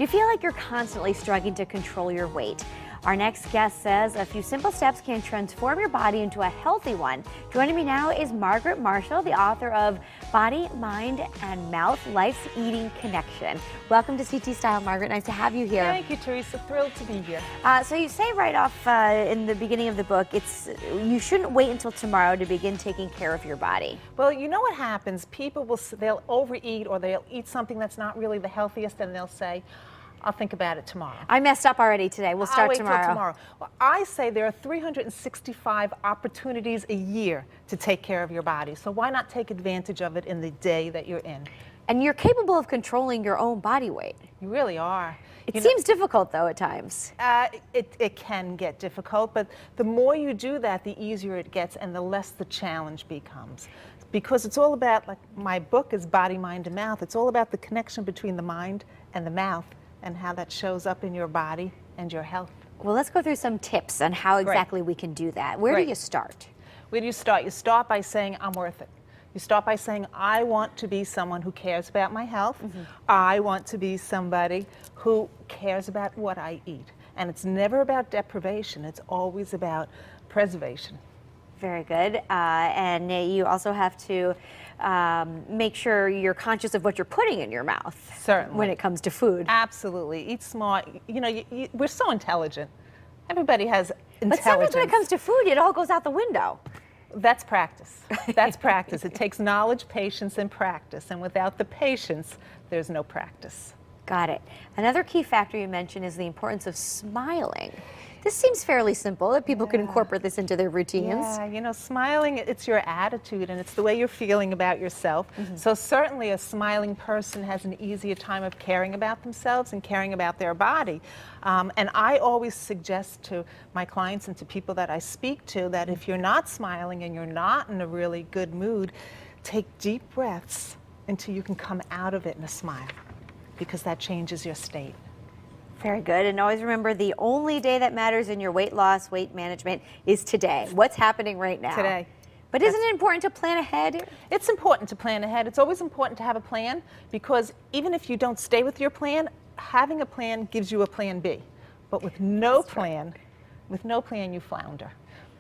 Do you feel like you're constantly struggling to control your weight? Our next guest says a few simple steps can transform your body into a healthy one. Joining me now is Margaret Marshall, the author of Body, Mind, and Mouth, Life's Eating Connection. Welcome to CT Style, Margaret. Nice to have you here. Thank you, Teresa. Thrilled to be here. So you say right off in the beginning of the book, you shouldn't wait until tomorrow to begin taking care of your body. Well, you know what happens? People they'll overeat, or they'll eat something that's not really the healthiest, and they'll say, I'll think about it tomorrow. I messed up already today. We'll start tomorrow. I'll wait till tomorrow. Well, I say there are 365 opportunities a year to take care of your body. So why not take advantage of it in the day that you're in? And you're capable of controlling your own body weight. You really are. It seems difficult, though, at times. It can get difficult, but the more you do that, the easier it gets and the less the challenge becomes. Because it's all about, like my book is Body, Mind, and Mouth, it's all about the connection between the mind and the mouth and how that shows up in your body and your health. Well, let's go through some tips on how exactly we can do that. Where do you start? Where do you start? You start by saying, I'm worth it. You start by saying, I want to be someone who cares about my health. I want to be somebody who cares about what I eat. And it's never about deprivation. It's always about preservation. Very good. And you also have to make sure you're conscious of what you're putting in your mouth. Certainly. When it comes to food. Absolutely. Eat smart. You know, we're so intelligent. Everybody has intelligence. But sometimes when it comes to food, it all goes out the window. That's practice. That's practice. It takes knowledge, patience, and practice. And without the patience, there's no practice. Got it. Another key factor you mentioned is the importance of smiling. This seems fairly simple, that people can incorporate this into their routines. Yeah, you know, smiling, it's your attitude and it's the way you're feeling about yourself. So certainly a smiling person has an easier time of caring about themselves and caring about their body. And I always suggest to my clients and to people that I speak to that if you're not smiling and you're not in a really good mood, take deep breaths until you can come out of it in a smile, because that changes your state. Very good. And always remember, the only day that matters in your weight loss, weight management is today. What's happening right now? Today. But isn't it important to plan ahead? It's important to plan ahead. It's always important to have a plan, because even if you don't stay with your plan, having a plan gives you a plan B. But with no plan, you flounder.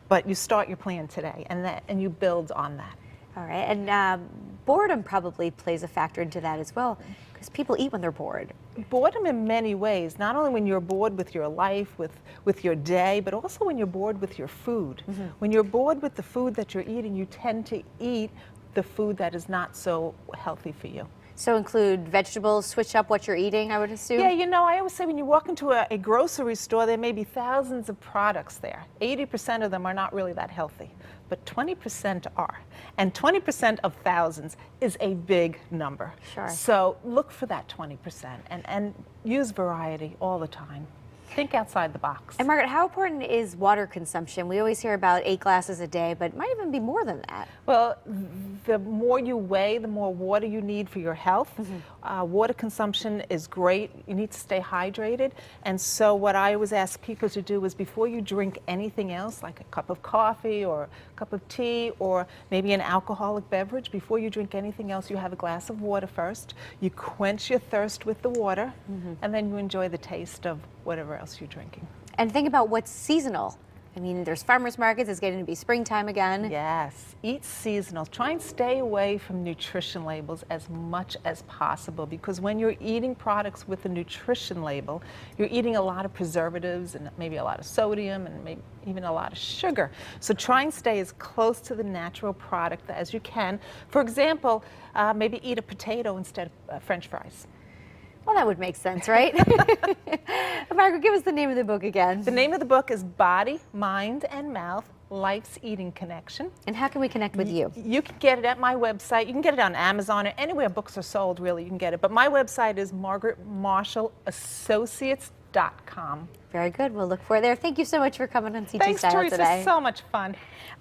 But you start your plan today, and you build on that. All right. And boredom probably plays a factor into that as well, because people eat when they're bored. Boredom in many ways, not only when you're bored with your life, with your day, but also when you're bored with your food. When you're bored with the food that you're eating, you tend to eat the food that is not so healthy for you. So include vegetables, switch up what you're eating, I would assume? Yeah, you know, I always say when you walk into a grocery store, there may be thousands of products there. 80% of them are not really that healthy, but 20% are. And 20% of thousands is a big number. Sure. So look for that 20% and use variety all the time. Think outside the box. And Margaret, how important is water consumption? We always hear about 8 glasses a day, but it might even be more than that. Well, the more you weigh, the more water you need for your health. Water consumption is great. You need to stay hydrated. And so what I always ask people to do is before you drink anything else, like a cup of coffee or a cup of tea or maybe an alcoholic beverage, before you drink anything else, you have a glass of water first. You quench your thirst with the water, and then you enjoy the taste of whatever else you're drinking. And think about what's seasonal. I mean, there's farmers markets, it's getting to be springtime again. Yes, eat seasonal. Try and stay away from nutrition labels as much as possible, because when you're eating products with a nutrition label, you're eating a lot of preservatives and maybe a lot of sodium and maybe even a lot of sugar. So try and stay as close to the natural product as you can. For example, maybe eat a potato instead of French fries. Well, that would make sense, right? Margaret, give us the name of the book again. The name of the book is Body, Mind, and Mouth, Life's Eating Connection. And how can we connect with you? You can get it at my website. You can get it on Amazon or anywhere books are sold, really, you can get it. But my website is margaretmarshallassociates.com. Very good. We'll look for it there. Thank you so much for coming on CT Thanks, Style Teresa. today. So much fun.